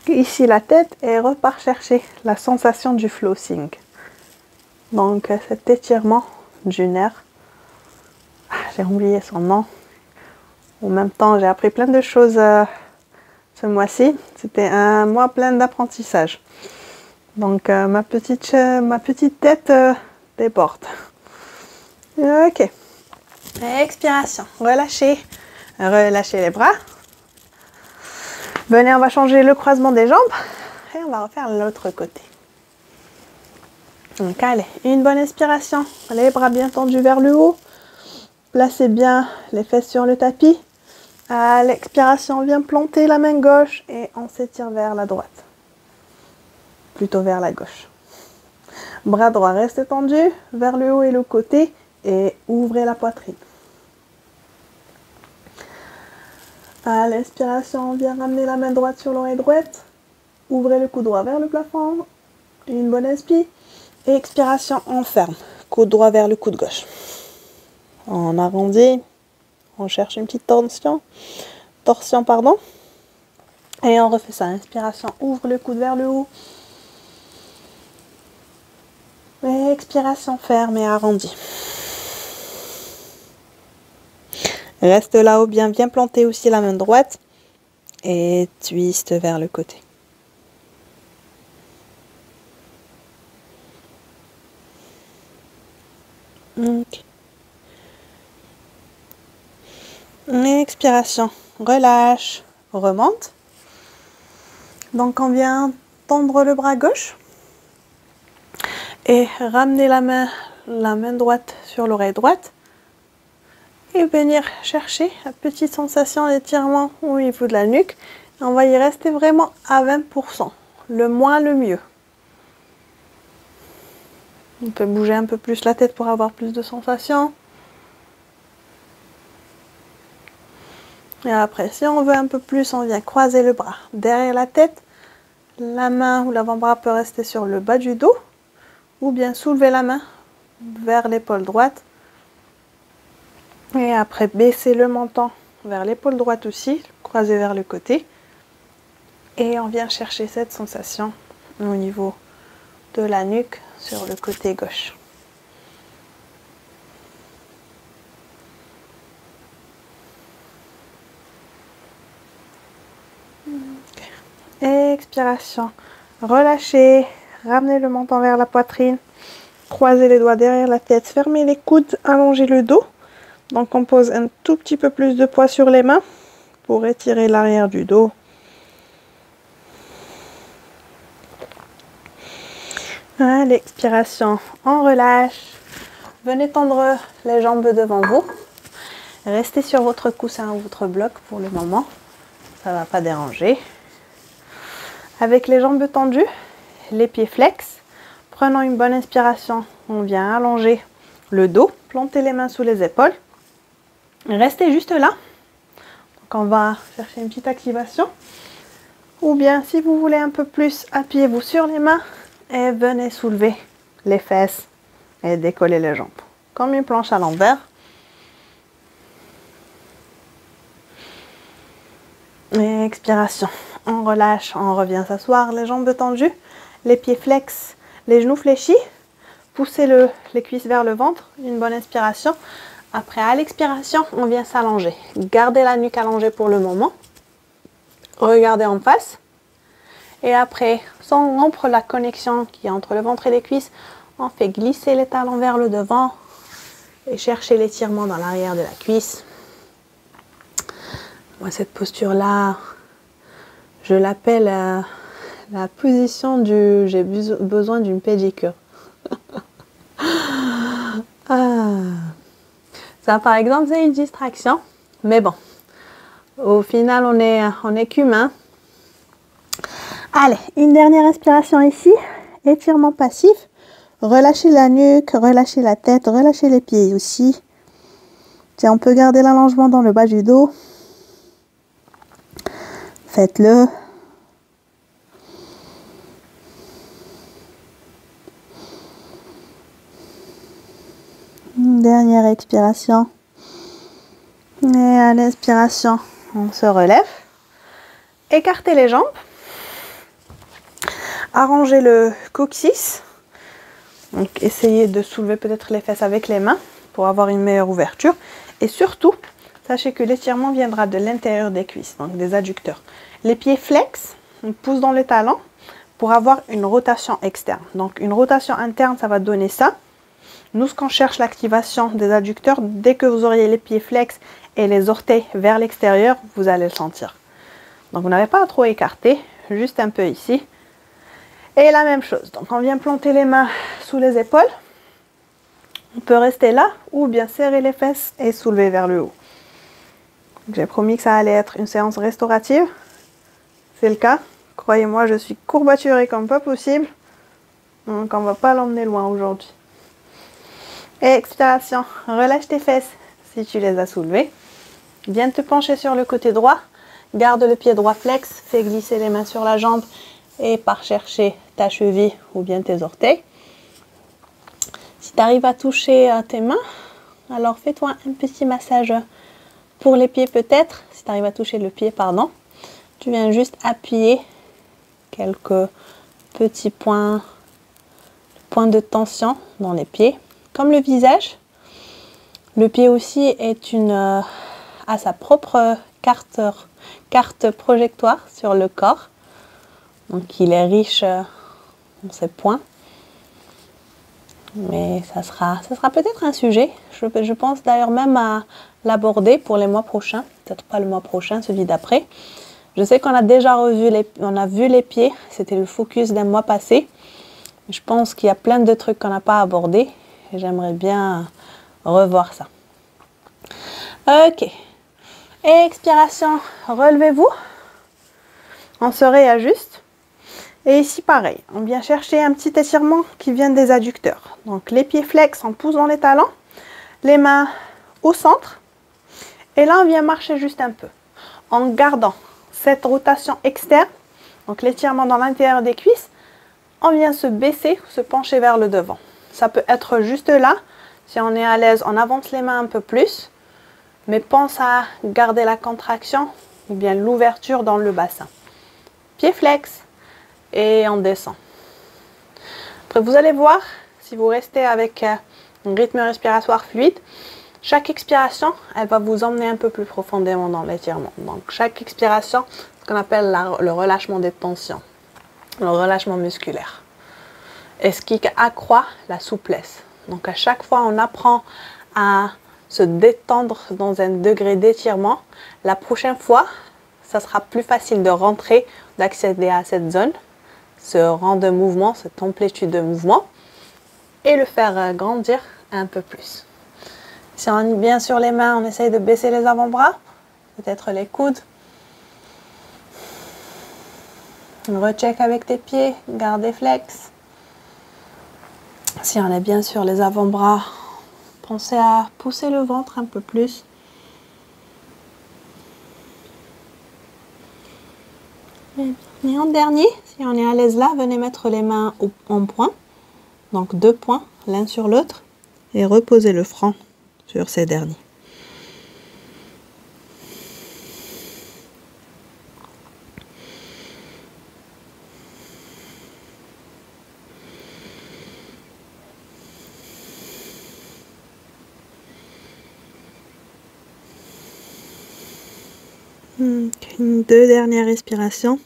Ici la tête et repart chercher la sensation du flossing. Donc cet étirement du nerf. J'ai oublié son nom. En même temps, j'ai appris plein de choses ce mois-ci. C'était un mois plein d'apprentissage. Donc ma petite tête déborde. Ok. Expiration. Relâchez. Relâchez les bras. Venez, on va changer le croisement des jambes. Et on va refaire l'autre côté. Donc allez, une bonne inspiration. Les bras bien tendus vers le haut. Placez bien les fesses sur le tapis. À l'expiration, on vient planter la main gauche et on s'étire vers la droite. Plutôt vers la gauche. Bras droit reste tendu vers le haut et le côté et ouvrez la poitrine. À l'expiration, on vient ramener la main droite sur l'oreille droite. Ouvrez le coude droit vers le plafond. Une bonne inspire. Et expiration, on ferme. Coude droit vers le coude gauche. On arrondit. On cherche une petite torsion. Et on refait ça. Inspiration, ouvre le coude vers le haut. Et expiration, ferme et arrondi. Reste là-haut, bien planter aussi la main droite. Et twist vers le côté. Okay. Expiration, relâche, remonte. Donc on vient tendre le bras gauche et ramener la main droite sur l'oreille droite et venir chercher la petite sensation d'étirement au niveau de la nuque. On va y rester vraiment à 20%, le moins le mieux. On peut bouger un peu plus la tête pour avoir plus de sensations. Et après, si on veut un peu plus, on vient croiser le bras derrière la tête. La main ou l'avant-bras peut rester sur le bas du dos. Ou bien soulever la main vers l'épaule droite. Et après, baisser le menton vers l'épaule droite aussi. Croiser vers le côté. Et on vient chercher cette sensation au niveau de la nuque sur le côté gauche. Expiration. Relâchez. Ramenez le menton vers la poitrine. Croisez les doigts derrière la tête. Fermez les coudes. Allongez le dos. Donc on pose un tout petit peu plus de poids sur les mains pour étirer l'arrière du dos. À l'expiration, on relâche. Venez tendre les jambes devant vous. Restez sur votre coussin ou votre bloc pour le moment. Ça ne va pas déranger. Avec les jambes tendues, les pieds flex. Prenons une bonne inspiration. On vient allonger le dos. Plantez les mains sous les épaules. Restez juste là. Donc on va chercher une petite activation. Ou bien si vous voulez un peu plus, appuyez-vous sur les mains. Et venez soulever les fesses et décoller les jambes. Comme une planche à l'envers. Et expiration. On relâche, on revient s'asseoir. Les jambes tendues, les pieds flex, les genoux fléchis. Poussez les cuisses vers le ventre. Une bonne inspiration. Après, à l'expiration, on vient s'allonger. Gardez la nuque allongée pour le moment. Regardez en face. Et après, sans rompre la connexion qui est entre le ventre et les cuisses, on fait glisser les talons vers le devant et chercher l'étirement dans l'arrière de la cuisse. Moi, cette posture-là, je l'appelle la position du « j'ai besoin d'une pédicure ». Ça, par exemple, c'est une distraction. Mais bon, au final, on est qu'humain. Allez, une dernière inspiration ici. Étirement passif. Relâchez la nuque, relâchez la tête, relâchez les pieds aussi. Tiens, on peut garder l'allongement dans le bas du dos. Faites-le. Une dernière expiration. Et à l'inspiration, on se relève. Écartez les jambes. Arrangez le coccyx. Donc, essayez de soulever peut-être les fesses avec les mains pour avoir une meilleure ouverture. Et surtout, sachez que l'étirement viendra de l'intérieur des cuisses, donc des adducteurs. Les pieds flex, on pousse dans le talon pour avoir une rotation externe. Donc, une rotation interne, ça va donner ça. Nous, ce qu'on cherche, l'activation des adducteurs, dès que vous auriez les pieds flex et les orteils vers l'extérieur, vous allez le sentir. Donc, vous n'avez pas à trop écarter, juste un peu ici. Et la même chose, donc on vient planter les mains sous les épaules. On peut rester là ou bien serrer les fesses et soulever vers le haut. J'ai promis que ça allait être une séance restaurative. C'est le cas. Croyez-moi, je suis courbaturée comme pas possible. Donc on ne va pas l'emmener loin aujourd'hui. Expiration, relâche tes fesses si tu les as soulevées. Viens te pencher sur le côté droit. Garde le pied droit flex. Fais glisser les mains sur la jambe. Et par chercher ta cheville ou bien tes orteils. Si tu arrives à toucher tes mains, alors fais-toi un petit massage pour les pieds peut-être. Si tu arrives à toucher le pied, pardon. Tu viens juste appuyer quelques petits points de tension dans les pieds. Comme le visage, le pied aussi a sa propre carte projectoire sur le corps. Donc il est riche en ses points. Mais ça sera peut-être un sujet. Je pense d'ailleurs même à l'aborder pour les mois prochains. Peut-être pas le mois prochain, celui d'après. Je sais qu'on a déjà vu les pieds. C'était le focus d'un mois passé. Je pense qu'il y a plein de trucs qu'on n'a pas abordés. Et j'aimerais bien revoir ça. Ok. Expiration. Relevez-vous. On se réajuste. Et ici, pareil, on vient chercher un petit étirement qui vient des adducteurs. Donc, les pieds flex, on pousse dans les talons, les mains au centre. Et là, on vient marcher juste un peu. En gardant cette rotation externe, donc l'étirement dans l'intérieur des cuisses, on vient se baisser, se pencher vers le devant. Ça peut être juste là. Si on est à l'aise, on avance les mains un peu plus. Mais pense à garder la contraction ou bien l'ouverture dans le bassin. Pieds flex. Et on descend. Après, vous allez voir, si vous restez avec un rythme respiratoire fluide, chaque expiration, elle va vous emmener un peu plus profondément dans l'étirement. Donc, chaque expiration, ce qu'on appelle le relâchement des tensions, le relâchement musculaire. Et ce qui accroît la souplesse. Donc, à chaque fois, on apprend à se détendre dans un degré d'étirement. La prochaine fois, ça sera plus facile de rentrer, d'accéder à cette zone, ce rang de mouvement, cette amplitude de mouvement, et le faire grandir un peu plus. Si on est bien sur les mains, on essaye de baisser les avant-bras, peut-être les coudes. Recheck avec tes pieds, garde flex. Si on est bien sur les avant-bras, pensez à pousser le ventre un peu plus. Et en dernier, si on est à l'aise là, venez mettre les mains en point. Donc 2 points l'un sur l'autre. Et reposez le front sur ces derniers. Deux dernières respirations.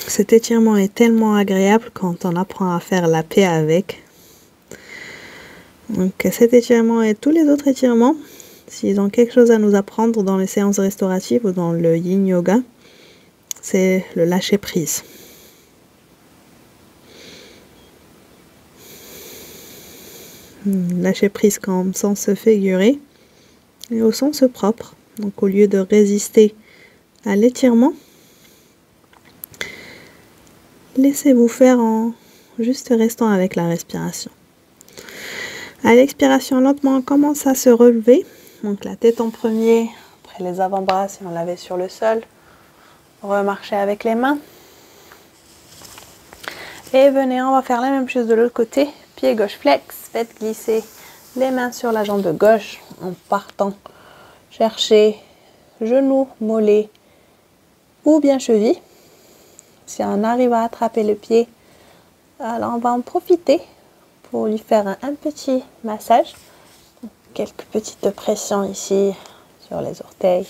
Cet étirement est tellement agréable quand on apprend à faire la paix avec. Donc cet étirement et tous les autres étirements, s'ils ont quelque chose à nous apprendre dans les séances restauratives ou dans le yin yoga, c'est le lâcher prise. Lâcher prise comme sens figuré et au sens propre. Donc au lieu de résister à l'étirement, laissez-vous faire en juste restant avec la respiration. À l'expiration, lentement, on commence à se relever. Donc la tête en premier, après les avant-bras si on l'avait sur le sol. Remarchez avec les mains. Et venez, on va faire la même chose de l'autre côté. Pied gauche flex, faites glisser les mains sur la jambe gauche en partant chercher genou, mollet ou bien cheville. Si on arrive à attraper le pied, alors on va en profiter pour lui faire un petit massage. Quelques petites pressions ici sur les orteils.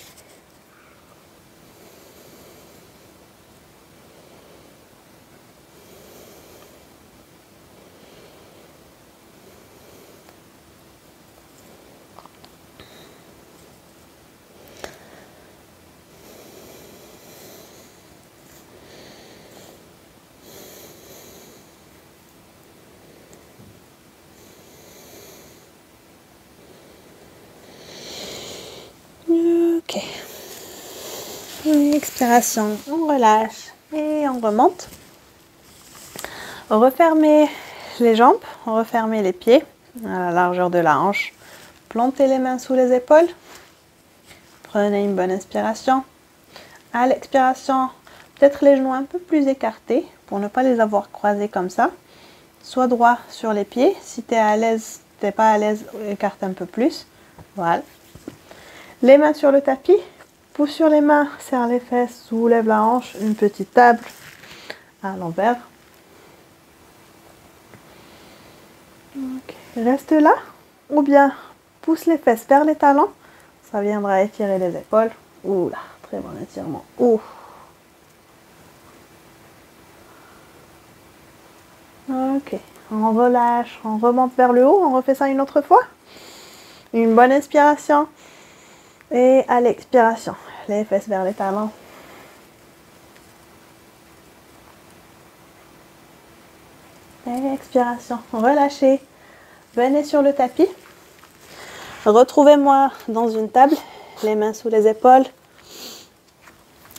Ok. Expiration, on relâche et on remonte. Refermez les jambes, refermez les pieds à la largeur de la hanche. Plantez les mains sous les épaules. Prenez une bonne inspiration. À l'expiration, peut-être les genoux un peu plus écartés pour ne pas les avoir croisés comme ça. Sois droit sur les pieds. Si tu es à l'aise, tu n'es pas à l'aise, écarte un peu plus. Voilà. Les mains sur le tapis. Pouce sur les mains, serre les fesses, soulève la hanche. Une petite table à l'envers. Okay. Reste là. Ou bien pousse les fesses vers les talons. Ça viendra étirer les épaules. Oula, très bon étirement. Ouh. Ok, on relâche, on remonte vers le haut, on refait ça une autre fois. Une bonne inspiration. Et à l'expiration, les fesses vers les talons. Et expiration, relâchez. Venez sur le tapis. Retrouvez-moi dans une table, les mains sous les épaules,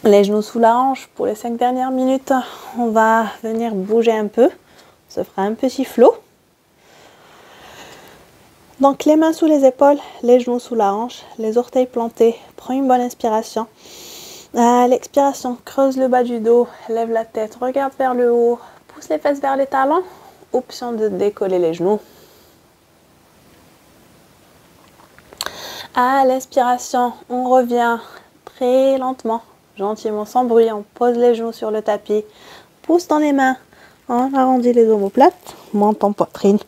les genoux sous la hanche. Pour les 5 dernières minutes, on va venir bouger un peu. On se fera un petit flow. Donc les mains sous les épaules, les genoux sous la hanche, les orteils plantés. Prends une bonne inspiration. À l'expiration, creuse le bas du dos, lève la tête, regarde vers le haut, pousse les fesses vers les talons. Option de décoller les genoux. À l'expiration, on revient très lentement, gentiment, sans bruit. On pose les genoux sur le tapis, pousse dans les mains, on arrondit les omoplates, monte en poitrine.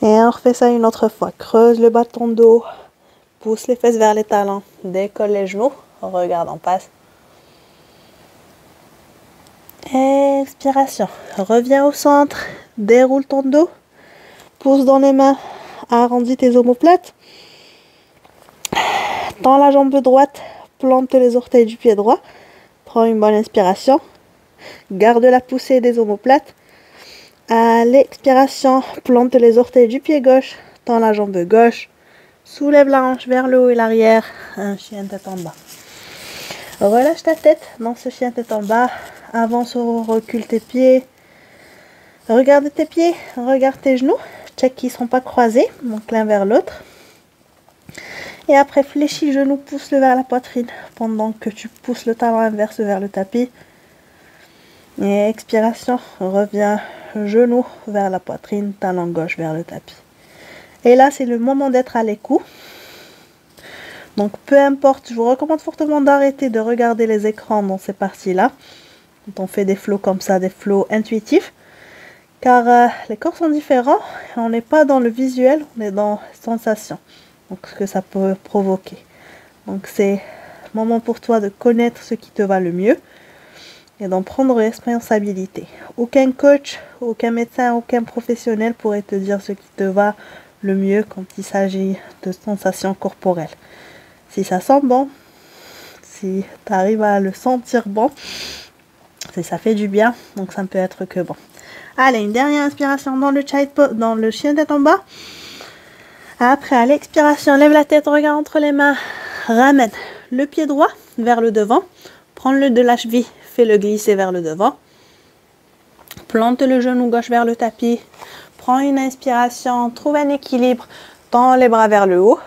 Et on refait ça une autre fois. Creuse le bas de ton dos, pousse les fesses vers les talons, décolle les genoux, regarde en face. Expiration, reviens au centre, déroule ton dos, pousse dans les mains, arrondis tes omoplates. Tends la jambe droite, plante les orteils du pied droit. Prends une bonne inspiration. Garde la poussée des omoplates. À l'expiration, plante les orteils du pied gauche. Tends la jambe gauche. Soulève la hanche vers le haut et l'arrière. Un chien tête en bas. Relâche ta tête dans ce chien tête en bas. Avance ou recule tes pieds. Regarde tes pieds. Regarde tes genoux. Check qu'ils ne sont pas croisés. Donc l'un vers l'autre. Et après, fléchis le genou, pousse-le vers la poitrine pendant que tu pousses le talon inverse vers le tapis. Et expiration, reviens genou vers la poitrine, talon gauche vers le tapis. Et là, c'est le moment d'être à l'écoute. Donc, peu importe, je vous recommande fortement d'arrêter de regarder les écrans dans ces parties-là. Quand on fait des flows comme ça, des flows intuitifs. Car les corps sont différents. On n'est pas dans le visuel, on est dans les sensations. Donc, ce que ça peut provoquer. Donc, c'est le moment pour toi de connaître ce qui te va le mieux et d'en prendre responsabilité. Aucun coach, aucun médecin, aucun professionnel pourrait te dire ce qui te va le mieux quand il s'agit de sensations corporelles. Si ça sent bon, si tu arrives à le sentir bon, si ça fait du bien, donc ça ne peut être que bon. Allez, une dernière inspiration dans le child pose, dans le chien tête en bas. Après, à l'expiration, lève la tête, regarde entre les mains. Ramène le pied droit vers le devant. Prends le de la cheville, fais-le glisser vers le devant. Plante le genou gauche vers le tapis. Prends une inspiration, trouve un équilibre. Tends les bras vers le haut.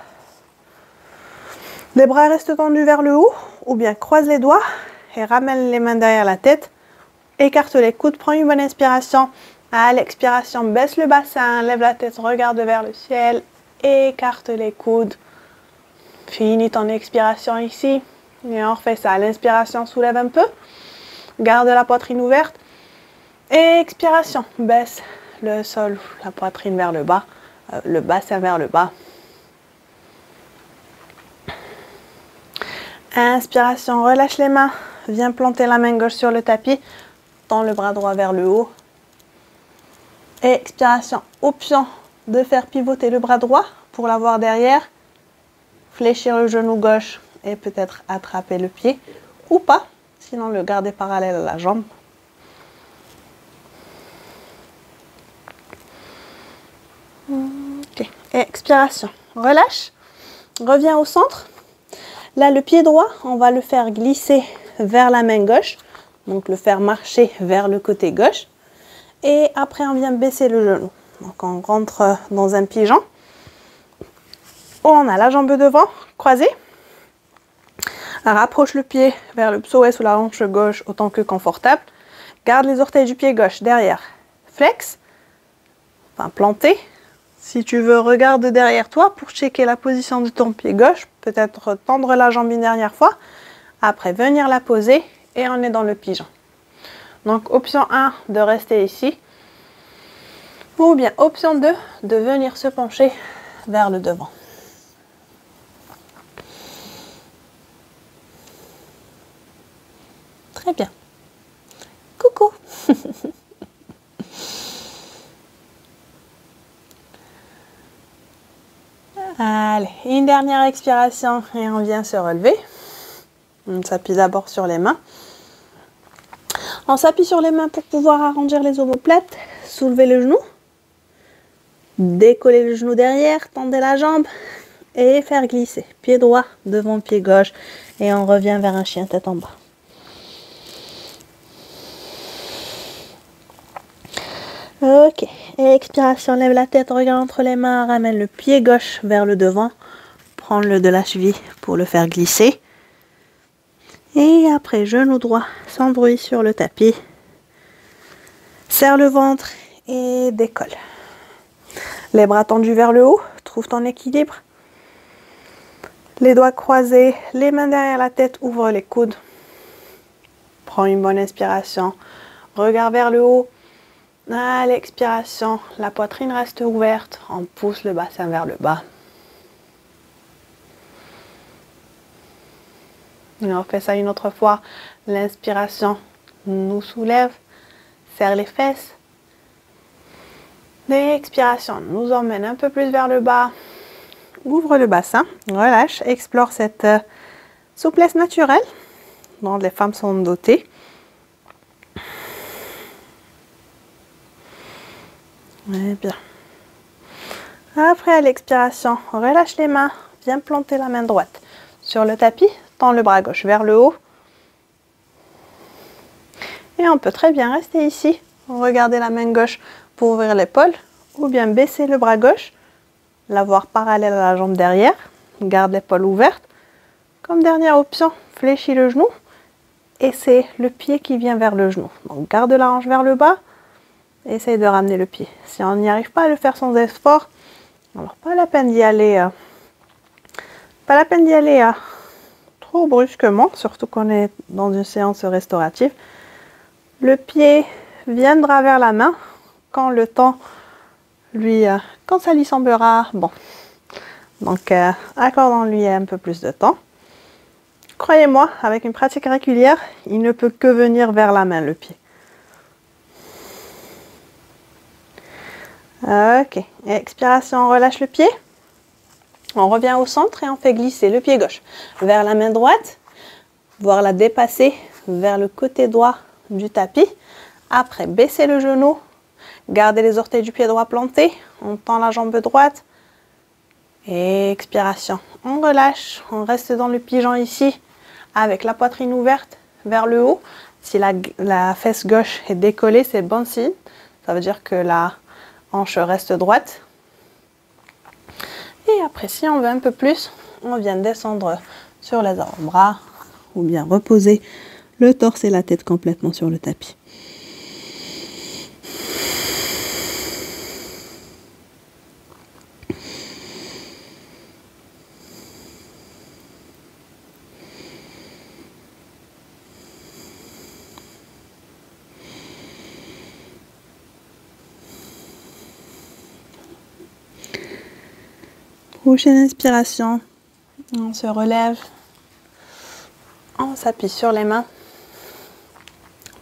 Les bras restent tendus vers le haut ou bien croise les doigts et ramène les mains derrière la tête. Écarte les coudes, prends une bonne inspiration. À l'expiration, baisse le bassin, lève la tête, regarde vers le ciel. Écarte les coudes. Finis ton expiration ici. Et on refait ça. À l'inspiration, soulève un peu. Garde la poitrine ouverte. Expiration, baisse le sol, la poitrine vers le bas, le bassin vers le bas. Inspiration, relâche les mains. Viens planter la main gauche sur le tapis. Tends le bras droit vers le haut. Expiration, option de faire pivoter le bras droit pour l'avoir derrière. Fléchir le genou gauche et peut-être attraper le pied ou pas. Sinon, le garder parallèle à la jambe. Ok. Expiration, relâche. Reviens au centre. Là, le pied droit, on va le faire glisser vers la main gauche. Donc, le faire marcher vers le côté gauche. Et après, on vient baisser le genou. Donc, on rentre dans un pigeon. On a la jambe devant, croisée. Rapproche le pied vers le psoas ou la hanche gauche autant que confortable. Garde les orteils du pied gauche derrière. Flex. Enfin, planté. Si tu veux, regarde derrière toi pour checker la position de ton pied gauche. Peut-être tendre la jambe une dernière fois. Après, venir la poser et on est dans le pigeon. Donc, option 1, de rester ici. Ou bien, option 2, de venir se pencher vers le devant. Très bien. Coucou. Allez, une dernière expiration et on vient se relever. On s'appuie d'abord sur les mains. On s'appuie sur les mains pour pouvoir arrondir les omoplates. Soulever le genou. Décoller le genou derrière, tendez la jambe et faire glisser. Pied droit devant pied gauche et on revient vers un chien tête en bas. Ok, et expiration, lève la tête, regarde entre les mains, ramène le pied gauche vers le devant. Prends le de la cheville pour le faire glisser. Et après, genou droit, sans bruit sur le tapis. Serre le ventre et décolle. Les bras tendus vers le haut, trouve ton équilibre. Les doigts croisés, les mains derrière la tête, ouvre les coudes. Prends une bonne inspiration, regard vers le haut. À l'expiration, la poitrine reste ouverte, on pousse le bassin vers le bas. Et on fait ça une autre fois. L'inspiration nous soulève, serre les fesses. L'expiration nous emmène un peu plus vers le bas. Ouvre le bassin, relâche, explore cette souplesse naturelle dont les femmes sont dotées. Et bien. Après, à l'expiration, relâche les mains, viens planter la main droite sur le tapis, tends le bras gauche vers le haut. Et on peut très bien rester ici, regarder la main gauche pour ouvrir l'épaule, ou bien baisser le bras gauche, l'avoir parallèle à la jambe derrière, garde l'épaule ouverte. Comme dernière option, fléchis le genou, et c'est le pied qui vient vers le genou. Donc garde la hanche vers le bas, essaye de ramener le pied. Si on n'y arrive pas à le faire sans effort, alors pas la peine d'y aller, trop brusquement, surtout qu'on est dans une séance restaurative. Le pied viendra vers la main quand le temps quand ça lui semblera bon. Donc accordons-lui un peu plus de temps. Croyez-moi, avec une pratique régulière, il ne peut que venir vers la main le pied. Ok, expiration, on relâche le pied. On revient au centre et on fait glisser le pied gauche vers la main droite, voire la dépasser vers le côté droit du tapis. Après, baisser le genou, Gardez les orteils du pied droit plantés. On tend la jambe droite. Et expiration. On relâche. On reste dans le pigeon ici avec la poitrine ouverte vers le haut. Si la fesse gauche est décollée, c'est bon signe. Ça veut dire que la hanche reste droite. Et après, si on veut un peu plus, on vient descendre sur les avant-bras ou bien reposer le torse et la tête complètement sur le tapis. Prochaine inspiration, on se relève, on s'appuie sur les mains,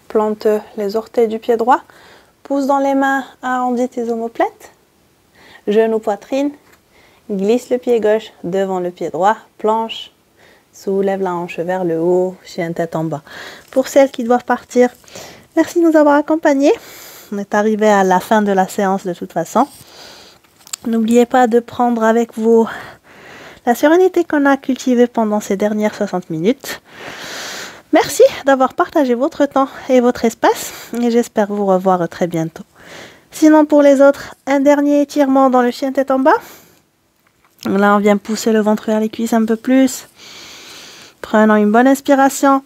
plante les orteils du pied droit, pousse dans les mains, arrondis tes omoplates, genou poitrine, glisse le pied gauche devant le pied droit, planche, soulève la hanche vers le haut, chien tête en bas. Pour celles qui doivent partir, merci de nous avoir accompagnés. On est arrivé à la fin de la séance de toute façon. N'oubliez pas de prendre avec vous la sérénité qu'on a cultivée pendant ces dernières 60 minutes. Merci d'avoir partagé votre temps et votre espace et j'espère vous revoir très bientôt. Sinon pour les autres, un dernier étirement dans le chien tête en bas. Là on vient pousser le ventre vers les cuisses un peu plus. Prenons une bonne inspiration.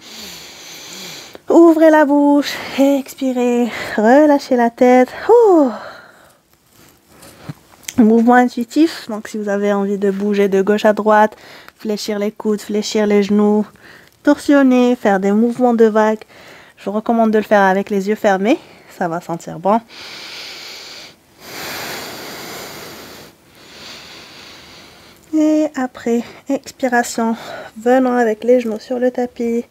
Ouvrez la bouche, expirez, relâchez la tête. Mouvement intuitif, donc si vous avez envie de bouger de gauche à droite, fléchir les coudes, fléchir les genoux, torsionner, faire des mouvements de vague, je vous recommande de le faire avec les yeux fermés, ça va sentir bon. Et après, expiration, venons avec les genoux sur le tapis,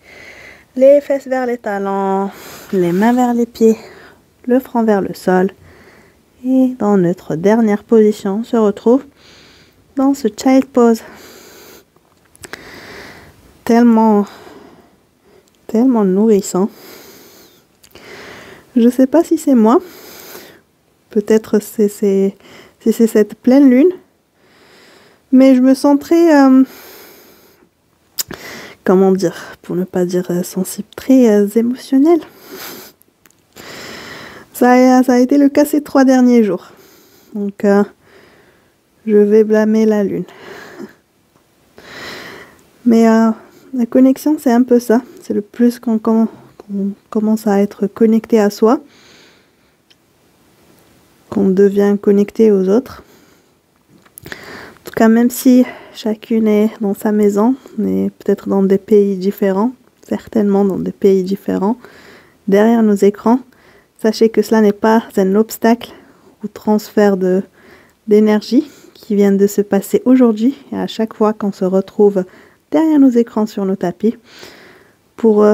les fesses vers les talons, les mains vers les pieds, le front vers le sol. Et dans notre dernière position, on se retrouve dans ce child pose. Tellement nourrissant. Je ne sais pas si c'est moi. Peut-être c'est cette pleine lune. Mais je me sens très... comment dire, pour ne pas dire sensible, très émotionnelle. Ça a été le cas ces 3 derniers jours. Donc, je vais blâmer la lune. Mais la connexion, c'est un peu ça. C'est le plus qu'on commence à être connecté à soi, qu'on devient connecté aux autres. En tout cas, même si chacune est dans sa maison, on est peut-être dans des pays différents, certainement dans des pays différents, derrière nos écrans, sachez que cela n'est pas un obstacle au transfert d'énergie qui vient de se passer aujourd'hui et à chaque fois qu'on se retrouve derrière nos écrans sur nos tapis pour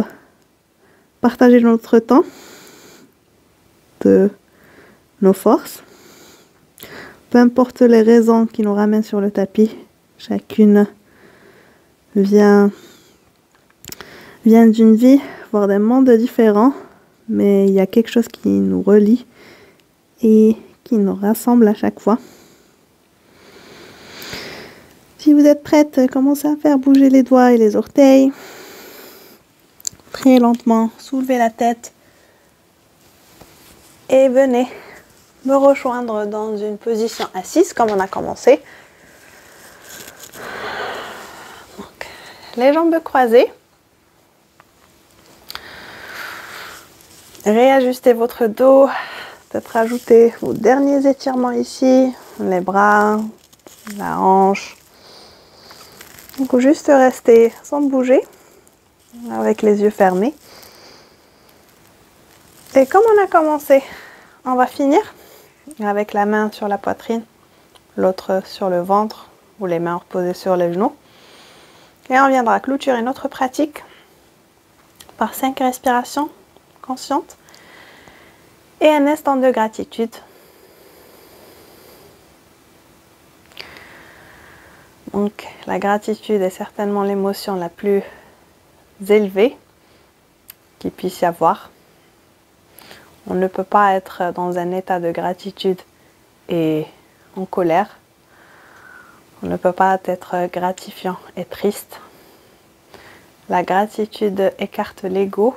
partager notre temps, de nos forces. Peu importe les raisons qui nous ramènent sur le tapis, chacune vient d'une vie, voire d'un monde différent. Mais il y a quelque chose qui nous relie et qui nous rassemble à chaque fois. Si vous êtes prête, commencez à faire bouger les doigts et les orteils. Très lentement, soulevez la tête. Et venez me rejoindre dans une position assise comme on a commencé. Donc, les jambes croisées. Réajustez votre dos, peut-être ajouter vos derniers étirements ici, les bras, la hanche. Donc juste rester sans bouger, avec les yeux fermés. Et comme on a commencé, on va finir avec la main sur la poitrine, l'autre sur le ventre, ou les mains reposées sur les genoux. Et on viendra clôturer notre pratique par 5 respirations consciente et un instant de gratitude. Donc la gratitude est certainement l'émotion la plus élevée qu'il puisse y avoir. On ne peut pas être dans un état de gratitude et en colère. On ne peut pas être gratifiant et triste. La gratitude écarte l'ego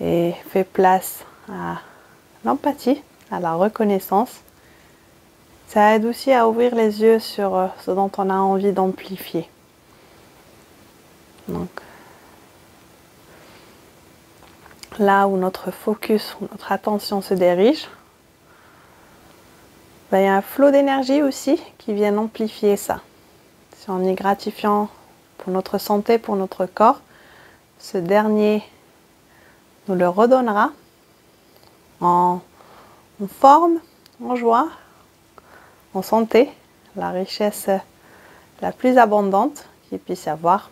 et fait place à l'empathie, à la reconnaissance. Ça aide aussi à ouvrir les yeux sur ce dont on a envie d'amplifier. Donc, là où notre focus, où notre attention se dirige, il y a un flot d'énergie aussi qui vient amplifier ça. Si on est gratifiant pour notre santé, pour notre corps, ce dernier nous le redonnera en forme, en joie, en santé, la richesse la plus abondante qu'il puisse y avoir.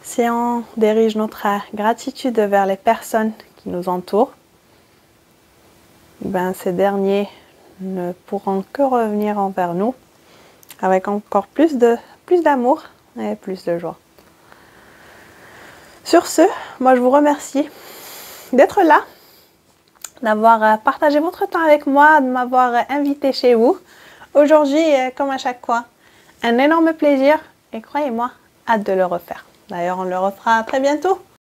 Si on dirige notre gratitude vers les personnes qui nous entourent, ces derniers ne pourront que revenir envers nous avec encore plus d'amour et plus de joie. Sur ce, moi je vous remercie d'être là, d'avoir partagé votre temps avec moi, de m'avoir invité chez vous. Aujourd'hui, comme à chaque fois, un énorme plaisir et croyez-moi, hâte de le refaire. D'ailleurs, on le refera très bientôt.